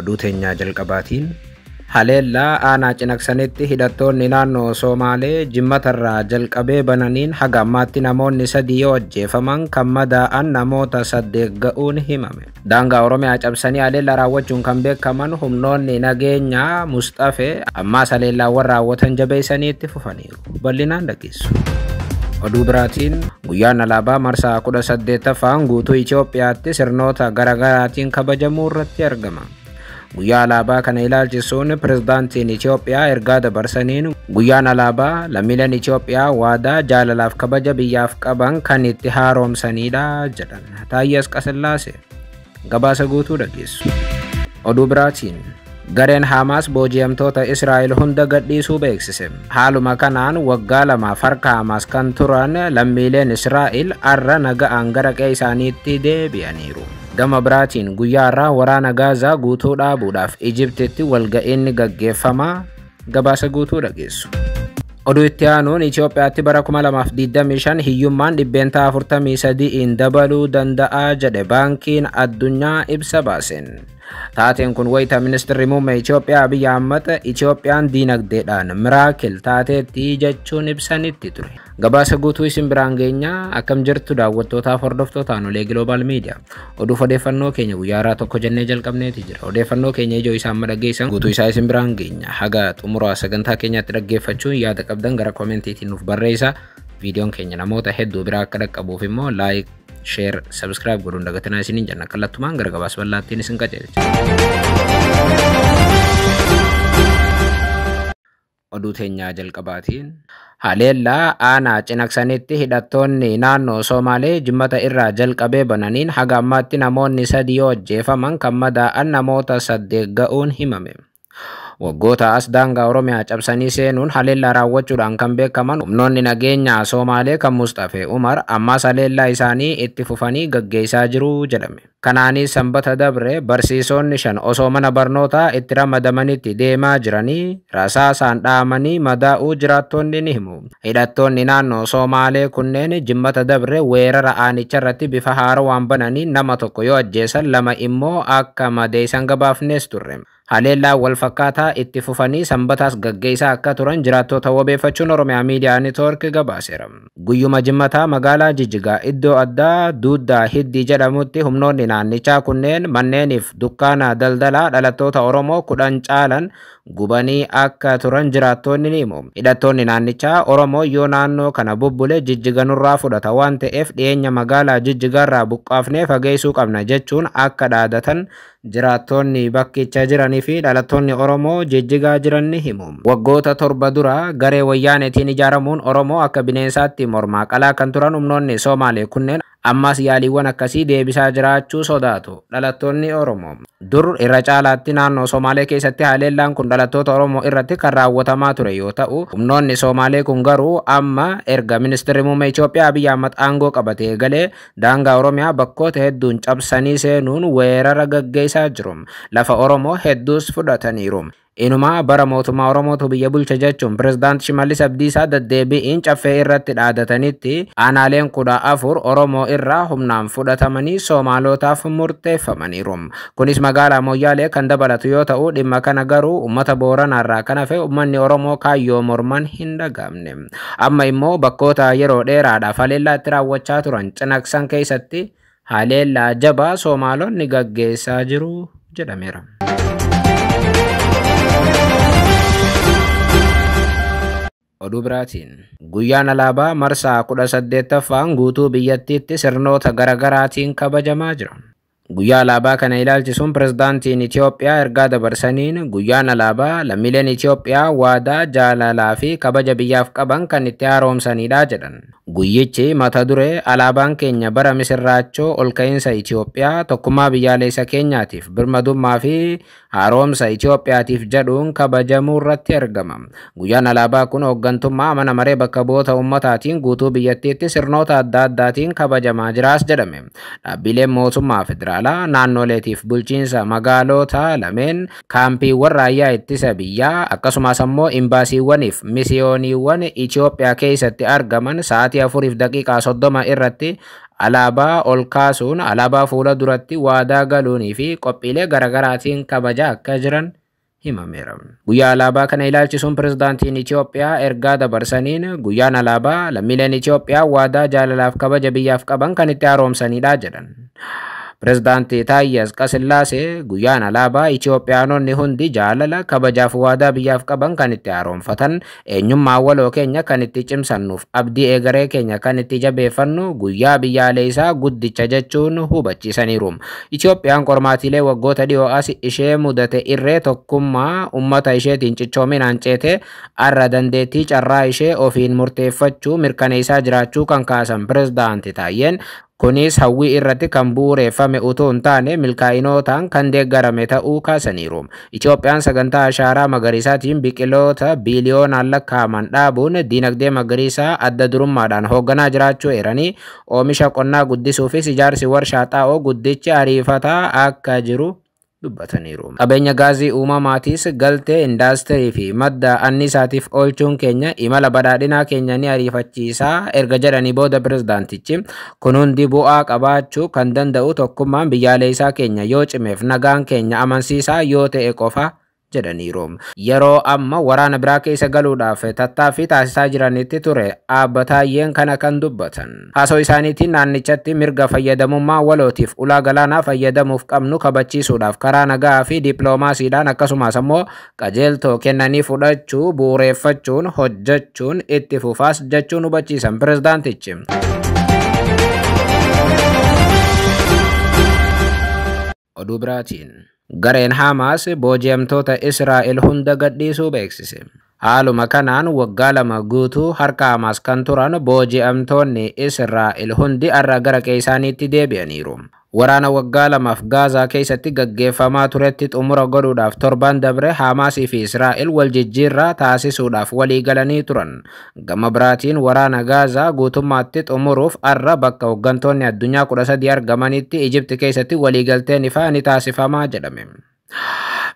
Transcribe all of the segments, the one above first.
oduu teenyaa jalqabaatiin haleellaa aanaa cinaksanitti hidhattoonni naannoo Somaalee jimmatarraa jalqabee bananiin haga ammaatti namoonni 3 yoo ajjeefaman kan madaa'an namoota 8 ga'uun himame. Daangaa Oromiyaa cabsanii haleellaa raawwachuun kan beekaman humnoonni nageenyaa Mustafee ammaas haleellaawwan raawwatan jabeessanii itti fufaniiru. Bal'inaan dhageessu. Oduu biraatiin guyyaan alaabaa marsaa 18ffaan guutuu Itoophiyaatti sirnoota garaagaraatiin kabajamuu irratti argama. Guyyaa alaabaa kana ilaalchisuun pirezidaantiin Itoophiyaa ergaa dabarsaniin guyyaan alaabaa lammiileen Itoophiyaa waadaa jaalalaaf kabaja biyyaaf qaban kan itti haaromsanidha jedhan. Taayyee Asqasillaasee gabaasa guutuu dhageessu. Oduu biraatiin gareen Hamaas booji'amtoota Israa'el hunda gadhiisuu beeksise. Haaluma kanaan waggaa 2 harka Hamaas kan turan lammiileen Israa'el har'a naga'aan gara qe'ee isaaniitti deebi'aniiru. Gama biraatiin guyyaa irraa waraana Gaazaa guutuu dhaabuudhaaf Ijiptitti walga'iinni gaggeeffama. Gabaasa guutuu dhageessu. Oduu itti aanuun Itoophiyaatti bara 2025 hiyyummaan 43% dabaluu danda'a jedhe baankiin addunyaa ibsa baaseen. Taateen kun wayita ministeerri muummee Itoophiyaa Abiy Ahmed Itoophiyaan diinagdeedhaan miraakil taateetti jechuun ibsanitti ture. Gabaasa guutuu isin biraan geenya akkam jirtu daawwattootaaf hordoftootaan olee Global Media. Oduu odeeffannoo keenya guyyaa irraa tokko jennee jalqabneeti jira. Odeeffannoo keenya ijoo isaan madhageessan guutuu isaa isin biraan geenya. Haga xumura sagantaa keenyaatti dhaggeeffachuun yaada qabdan gara koomentiitiin nuuf barreessaa. Viidiyoon keenya namoota hedduu biraa akka dhaqqabuuf immoo like, share, subscribe godhuun dagatinaa isiniin jenna. Kallattumaan gara gabaasa bal'aattiin isin qajeelcha. Oduu teenyaa jalqabaatiin haleellaa aanaa cinaksanitti hidhattoonni naannoo Somaalee jimmata irraa jalqabee bananiin haga ammaatti namoonni 3 yoo ajjeefaman kan madaa'an namoota 8 ga'uun himame. Waggoota as daangaa Oromiyaa cabsanii seenuun haleellaa raawwachuudhaan kan beekaman humnoonni nageenyaa Somaalee kan Mustafee Umar ammaas haleellaa isaanii itti fufanii gaggeessaa jiru jedhame. Kanaanis sanbata dabre barsiisonni 5 osoo mana barnootaa itti ramadamanitti deemaa jiranii rasaasaan dhaamanii madaa'uu jiraattonni ni himu. Hidhattoonni naannoo Somaalee kunneen jimmata dabre weerara aanicha irratti bifa haaraan bananii nama 1 yoo ajjeesan 2 immoo akka madeessan gabaafnees turre. Haleellaa wal fakkaataa itti fufanii sanbataas gaggeessaa akka turan jiraattota wabeeffachuun Oromiyaa Miidiyaa Neetwoork gabaaseera. Guyyuma jimmataa magaalaa Jijjigaa iddoo addaa Duuddaa Hiddii jedhamutti humnoonni naannichaa kunneen manneeniif dukkaana daldalaa dhalattoota Oromoo 10 caalan gubanii akka turan jiraattonni ni himu. Hidhattoonni naannichaa Oromoo yoo naannoo kana bubbule Jijjiga nurraa fudhata waan ta'eef dhiyeenya magaalaa Jijjigaarraa buqqaafnee fageessuu qabna jechuun akka dhaadatan jiraattonni bakkicha jiranii fi dhalattoonni Oromoo Jijjigaa jiran ni himu. Waggoota 7 dura garee wayyaaneetiin ijaaramuun Oromoo akka bineensaatti mormaa qalaa kan turan humnoonni Somaalee kunneen ammas yaaliiwwan akkasii deebisaa jiraachuu sodaatu dhalattoonni Oromoo. Dur irra caalaatti naannoo Somaalee keessatti haleellaan kun dhalattoota Oromoo irratti kan raawwatamaa ture yoo ta'u humnoonni Somaalee kun garuu amma erga ministeerri muummee Itoophiyaa Abiy Ahmed aangoo qabatee galee daangaa Oromiyaa bakkoota hedduun cabsanii seenuun weerara gaggeessaa jiru. Lafa Oromoo hedduus fudhataniiru. Inuma bara mootummaa Oromootu biyya bulcha jechuun pirezidaanti Shimallis Abdiisaa deddeebi'iin caffee irratti dhaadatanitti aanaaleen 14 Oromoo irraa humnaan fudhatamanii Somaalotaaf murteeffamaniiru. Kunis magaalaa Moyyaalee kan dabalatu yoo ta'u dhimma kana garuu uummata Booranaarraa kan hafe uummanni Oromoo kaayyoo morman hin dhagaamne. Amma immoo bakkoota yeroo dheeraadhaaf haleellaa itti raawwachaa turan Cinaksan keessatti haleellaa jabaa Somaalonni gaggeessaa jiru jedhameera. Oduu biraatiin guyyaan alaabaa marsaa 18ffaan guutuu biyyattiitti sirnoota garaagaraatiin kabajamaa jira. Guyyaa alaabaa kana ilaalchisuun pirezidaantiin Itoophiyaa ergaa dabarsaniin guyyaan alaabaa lammiileen Itoophiyaa waadaa jaalalaa fi kabaja biyyaaf qaban kan itti haaromsanidha jedhan. Guyyichi mata duree alaabaan keenya bara misirraachoo ol ka'iinsa Itoophiyaa tokkummaa biyyaalessa keenyaatiif birmadummaa fi haaromsa Itoophiyaatiif jedhuun kabajamuu irratti argama. Guyyaan alaabaa kun hooggantummaa mana maree bakka bu'oota uummataatiin guutuu biyyattiitti sirnoota adda addaatiin kabajamaa jiraas jedhame. Dhaabbileen mootummaa federaalaa naannoleetiif bulchiinsa magaalota lameen kaampiiwwan raayyaa ittisa biyyaa akkasumas ammoo imbaasiiwwaniif misiyooniiwwan Itoophiyaa keessatti argaman sa'aatii 4 daqiiqaa 30 irratti alaabaa ol kaasuun alaabaa fuula duratti waadaa galuunii fi qophiilee garaagaraatiin kabajaa akka jiran himameera. Guyyaa alaabaa kana ilaalchisuun pirezidaantiin Itoophiyaa ergaa dabarsaniin guyyaan alaabaa lammiileen Itoophiyaa waadaa jaalalaaf kabaja biyyaaf qaban kan itti haaromsanidha jedhan. Pirezidaantii Taayye Asqasillaasee guyyaan alaabaa Itoophiyaanonni hundi jaalala kabajaaf waadaa biyyaaf qaban kan itti haaromfatan eenyummaa waloo keenya kan itti cimsannuuf abdii egeree keenya kan itti jabeeffannu guyyaa biyyaalessaa guddicha jechuun hubachiisaniiru. Itoophiyaan qormaatilee waggoota dhiyoo as ishee mudate irree tokkummaa uummata isheetiin cichoominaan ceete arra dandeettii carraa ishee ofiin murteeffachuu mirkaneessaa jiraachuu kan kaasan pirezidaantii Taayyeen kunis hawwii irratti kan bu'uureffame utuu hin taane milkaa'inootaan kan deeggarame ta'uu kaasaniiru. Itoophiyaan sagantaa ashaaraa magariisaatiin biqiloota biiliyoonaan lakkaa'aman dhaabuun diinagdee magariisaa adda durummaadhaan hoogganaa jiraachuu eeranii oomisha qonnaa guddisuufis ijaarsi warshaa xaa'oo guddichi ariifataa akka jiru dubbataniiru. Qabeenya gaazii uumamaatis galtee indaastirii fi madda anniisaatiif oolchuun keenya imala badhaadhinaa keenya ni ariifachiisaa erga jedhanii booda pirezidaantichi kun hundi bu'aa qabaachuu kan danda'u tokkummaan biyyaalessaa keenya yoo cimeef nagaan keenya amansiisaa yoo ta'e qofa jedhaniiru. Yeroo amma waraana biraa keessa galuudhaaf tattaaffii taasisaa jiranitti ture Taayyeen kana kan dubbatan. Haasoo isaaniitiin naannichatti mirga fayyadamummaa walootiif ulaa galaanaa fayyadamuuf qabnu kabachiisuudhaaf karaa nagaa fi dippiloomaasiidhaan akkasumas ammoo qajeeltoo kennanii fudhachuu bu'uureffachuun hojjechuun itti fufaas jechuun hubachiisan pirezidaantichi. Oduu biraatiin gareen Hamaas booji'amtoota Israa'el hunda gadhiisuu beeksise. Haaluma kanaan waggaa 2 guutuu harka Hamaas kan turan booji'amtoonni Israa'el hundi arra gara qe'ee isaaniitti deebi'aniiru. Waraana waggaa 2f Gaazaa keessatti gaggeeffamaa turetti xumura godhuudhaaf torban dabre Hamaasii fi Israa'el wal jijjiirraa taasisuudhaaf walii galanii turan. Gama biraatiin waraana Gaazaa guutummaatti xumuruuf arra bakka hooggantoonni addunyaa 13 argamanitti Ijipti keessatti waliigalteen ifaa ni taasifamaa jedhame.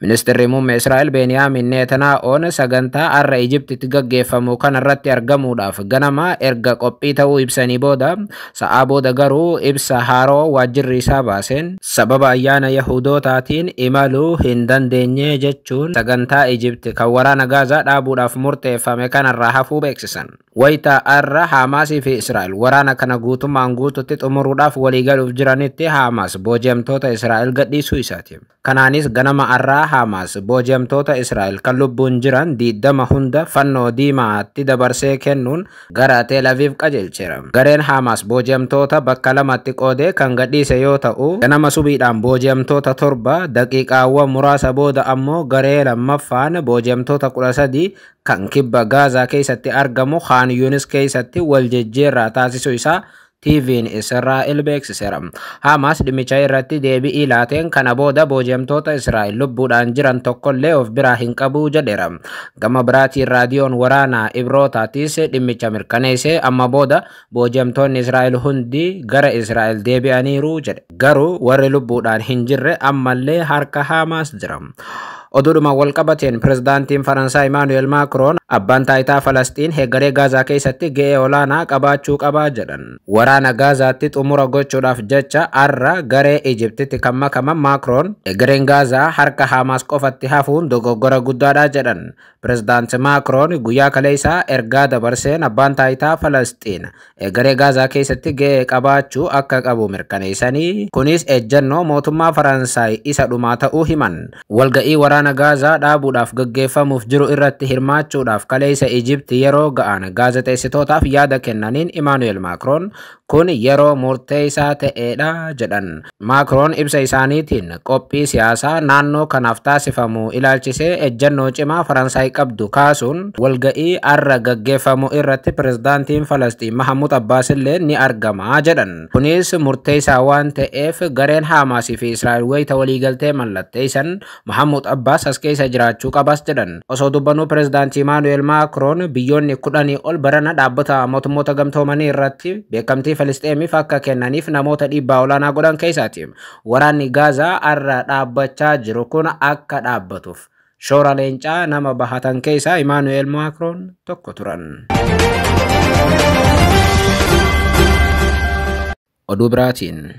Ministeerri muummee Israa'el Beniyaamin Netanyaa'oon sagantaa arra Ijiptitti gaggeeffamu kanarratti argamuudhaaf ganama erga qophii ta'uu ibsanii booda sa'aa booda garuu ibsa haaroo waajjirri isaa baaseen sababa ayyaana Yahudootaatiin imaluu hin dandeenye jechuun sagantaa Ijipti kan waraana Gaazaa dhaabuudhaaf murteeffame kanarraa hafuu beeksisan. Wayita arra Hamaasii fi Israa'el waraana kana guutummaan guututti xumuruudhaaf waliigaluuf jiranitti Hamaas booji'amtoota Israa'el gadhiisuu isaati. Kanaanis ganama arraa Hamaas booji'amtoota Israa'el kan lubbuun jiran 20 hunda fannoo diimaatti dabarsee kennuun gara Tel Aviv qajeelcheera. Gareen Hamaas booji'amtoota bakka 2tti qoodee kan gadhiise yoo ta'u ganama subiidhaan booji'amtoota 7 daqiiqaawwan muraasa booda ammoo garee lammaffaan booji'amtoota 13 kan kibba Gaazaa keessatti argamu Khan Yunis keessatti wal jijjiirraa taasisuu isaa TV'n Israa'el beeksiseera. Hamaas dhimmicha irratti deebii laateen kana booda booji'amtoota Israa'el lubbuudhaan jiran tokkollee of biraa hin qabu jedheera. Gama biraatiin raadiyoon waraanaa Ibrootaatis dhimmicha mirkaneessee amma booda booji'amtoonni Israa'el hundi gara Israa'el deebi'aniiru jedhe. Garuu warri lubbuudhaan hin jirre ammallee harka Hamaas jira. Oduudhuma wal qabateen pirezidaantiin Faransaay Emmanuel Macron abbaan taayitaa Falastiin heegaree Gaazaa keessatti ga'ee olaanaa qabaachuu qabaa jedhan. Waraana Gaazaatti xumura gochuudhaaf jecha arra garee Ijiptitti kan makaman Macron heegareen Gaazaa harka Hamaas qofatti hafuun dogoggora guddaadha jedhan. Pirezidaanti Macron guyyaa kaleessaa ergaa dabarseen abbaan taayitaa Falastiin heegaree Gaazaa keessatti ga'ee qabaachuu akka qabu mirkaneessanii kunis ejjennoo mootummaa Faransaay isa dhumaa ta'uu himan. Walga'ii waraana Gaazaa dhaabuudhaaf gaggeeffamuuf jiru irratti hirmaachuudhaaf kaleessa Ijipti yeroo ga'an gaazexeessitootaaf yaada kennaniin Emmanuel Macron kun yeroo murteessaa ta'edha jedhan. Macron ibsa isaaniitiin qophii siyaasaa naannoo kanaaf taasifamu ilaalchisee ejjennoo cimaa Faransaay qabdu kaasuun walga'ii arra gaggeeffamu irratti pirezidaantiin Falastiin Mahmud Abbaas illee ni argama jedhan. Kunis murteessaa waan ta'eef gareen Hamaasii fi Israa'el wayita waliigaltee mallatteessan Mahmud Abbaas as keessa jiraachuu qabas jedhan. Osoo dubbanuu pirezidaantii Emmanuel Macron biyyoonni 10 ol barana dhaabbata mootummoota gamtoomanii irratti beekamtii Filisteemiif akka kennaniif namoota dhiibbaa olaanaa godhan keessaati. Waraanni Gaazaa arra dhaabbachaa jiru kun akka dhaabbatuuf shoora leencaa nama bahatan keessaa Emmanuel Macron tokko turan. Odubraatiin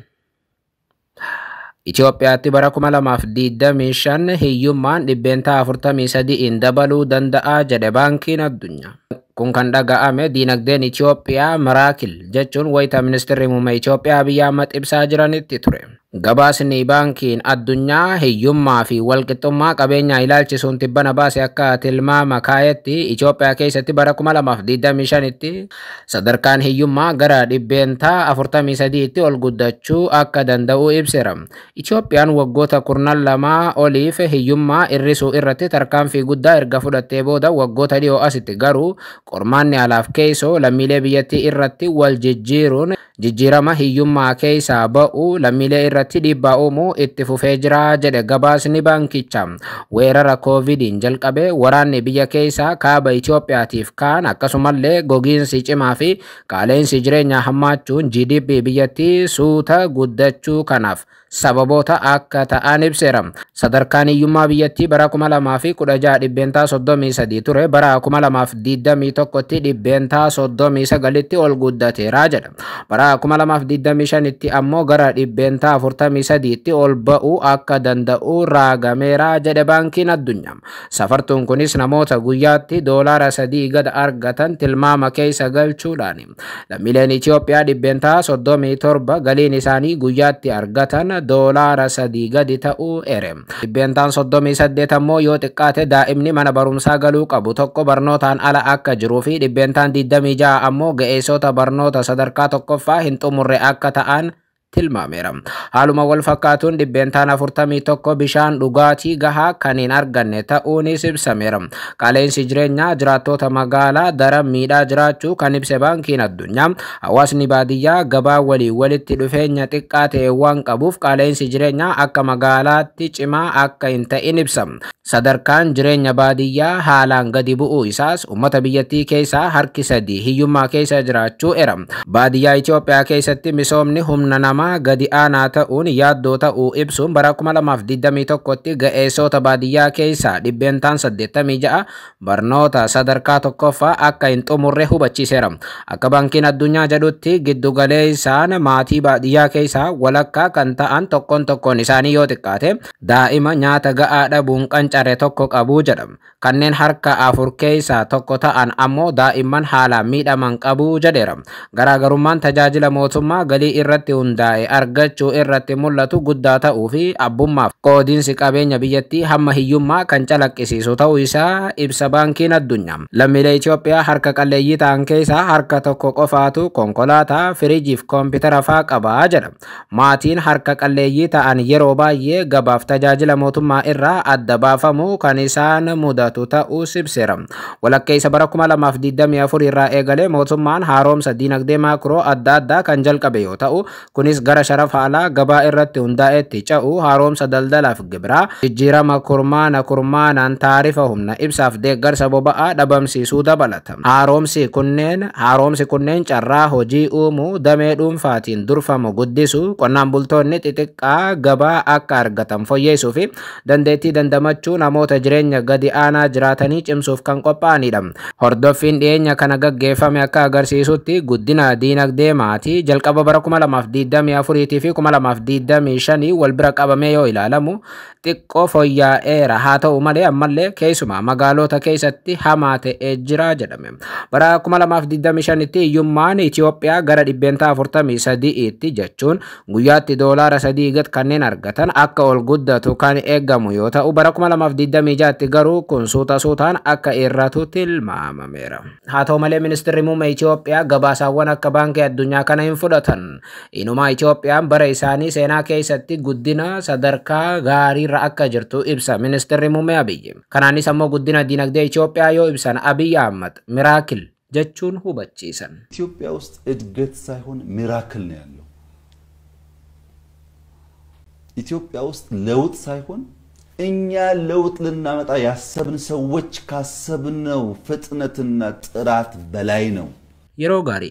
Itoophiyaatti bara 2025 hiyyummaan dhibbeentaa 43 dabaluu danda'a jedhe baankiin addunyaa. Kun kan dhaga'ame diinagdeen Itoophiyaa miraakil jechuun wayita ministeerri muummee Itoophiyaa Abiy Ahmed ibsaa jiranitti ture. Gabaasni baankiin addunyaa hiyyummaa fi walqixxummaa qabeenyaa ilaalchisuun tibbana baase akka tilmaama kaayetti Itoophiyaa keessatti bara 2025tti sadarkaan hiyyummaa gara dhibbeentaa 43tti ol guddachuu akka danda'u ibseera. Itoophiyaan waggoota 12 oliif hiyyummaa hir'isuu irratti tarkaanfii guddaa erga fudhattee booda waggoota dhiyoo asitti garuu qormaanni alaaf keessoo lammiilee biyyattii irratti wal jijjiiruun jijjiirama hiyyummaa keessaa ba'uu lammiilee irratti dhiibbaa uumuu itti fufee jira jedhe gabaasni baankichaa. Weerara koovidiin jalqabee waraanni biyya keessaa kaaba Itoophiyaatiif kaan akkasumallee gogiinsi cimaa fi qaala'insi jireenyaa hammaachuun GDP biyyattii suuta guddachuu kanaaf sababoota akka ta'an ibseera. Sadarkaan hiyyummaa biyyattii bara 2016 dhibbeentaa 33 ture bara 2021tti dhibbeentaa 39tti ol guddateera jedha. Bara 2025tti ammoo gara dhibbeentaa 43tti ol ba'uu akka danda'u raagameera jedhe baankiin addunyaa. Safartuun kunis namoota guyyaatti doolaara 3 gad argatan tilmaama keessa galchuudhaan lammiileen Itoophiyaa dhibbeentaa 37 galiin isaanii guyyaatti argatan doolaara 3 gadi ta'uu ere. Dhibbeentaan 38 ammoo yoo xiqqaate daa'imni mana barumsaa galuu qabu tokko barnootaan ala akka jiruu fi dhibbeentaan 26 ammoo ga'eessota barnoota sadarkaa tokkoffaa hin xumurre akka ta'an tilmaameera. Haaluma wal fakkaatuun dhibbeentaan 41 bishaan dhugaatii gahaa kan hin arganne ta'uunis ibsameera. Qaala'insi jireenyaa jiraattota magaalaa daran miidhaa jiraachuu kan ibse baankiin addunyaa hawaasni baadiyyaa gabaa walitti dhufeenya xiqqaa ta'e waan qabuuf qaala'insi jireenyaa akka magaalaatti cimaa akka hin ta'in ibsa. Sadarkaan jireenya baadiyyaa haalaan gadi bu'uu isaas uummata biyyattii keessaa harki 3 hiyyummaa keessa jiraachuu era. Baadiyyaa Itoophiyaa keessatti misoomni humna namaa gadi aanaa ta'uun yaaddoo ta'uu ibsuun bara 2021tti ga'eessota baadiyyaa keessaa dhibbeentaan 86 barnoota sadarkaa tokkoffaa akka hin xumurre hubachiiseera. Akka baankiin addunyaa jedhutti giddugaleessaan maatii baadiyyaa keessaa walakkaa kan ta'an tokkoon isaanii yoo xiqqaate daa'ima nyaata ga'aa dhabuun qancarre tokko qabu jedhama. Kanneen harka 4 keessaa tokko ta'an ammoo daa'imman haalaan miidhaman qabu jedheera. Garaagarummaan tajaajila mootummaa galii irratti hundaa'e argachuu irratti mul'atu guddaa ta'uu fi abbummaaf qoodinsi qabeenya biyyattii hamma hiyyummaa kan calaqqisiisu ta'uu isaa ibsa baankiin addunyaa. Lammiilee Itoophiyaa harka qalleeyyii ta'an keessaa harka tokko qofaatu konkolaataa, firiijii fi koompitara fa'aa qaba jedha. Maatiin harka qalleeyyii ta'an yeroo baay'ee gabaaf tajaajila mootummaa irraa adda baafamu kan isaan mudatu ta'uu ibseera. Walakkeessa bara 2024 irraa eegalee mootummaan haaromsa diinagdee maakroo adda addaa kan jalqabe yoo ta'u kunis gara sharafa alaa gabaa irratti hundaa'etti ce'uu haaromsa daldalaaf gibiraa jijjiirama kurmaanaan taarifa humna ibsaaf deeggarsa boba'aa dhabamsiisuu dabalata. Haaromsi kunneen carraa hojii uumuu damee dhuunfaatiin durfamu guddisuu qonnaan bultoonni xixiqqaa gabaa akka argatan fooyyessuu fi dandeettii dandamachuu namoota jireenya gadi aanaa jiraatanii cimsuuf kan qophaa'anidha. Hordoffiin dhiyeenya kana gaggeeffame akka agarsiisutti guddina diinagdee maatii jalqaba bara 2024 fi 2025 wal bira qabamee yoo ilaalamu xiqqoo fooyya'eera. Haa ta'u malee ammallee keessumaa magaalota keessatti hamaa ta'ee jira jedhame. Bara 2025tti hiyyummaan Itoophiyaa gara dhibbeentaa 43tti jechuun guyyaatti doolaara 3 gad kanneen argatan akka ol guddatu kan eegamu yoo ta'u bara 2026tti garuu kun suutaan akka irratu tilmaamameera. Haa ta'u malee ministeerri muummee Itoophiyaa gabaasaawwan akka baankii addunyaa kana hin fudhatan. Inumaa Itoophiyaan bara isaanii seenaa keessatti guddina sadarkaa gaariirra akka jirtu ibsa ministeerri muummee Abiy. Kanaanis ammoo guddina diinagdee Itoophiyaa yoo ibsan Abiy Ahmed miraakil jechuun hubachiisan. ኢትዮጵያ ውስጥ እድገት ሳይሆን ሚራክል ነው ያለው። ኢትዮጵያ ውስጥ ለውጥ ሳይሆን እኛ ለውጥ ልናመጣ ያሰብን ሰዎች ካሰብነው ፍጥነትና ጥራት በላይ ነው። የሮ ጋሪ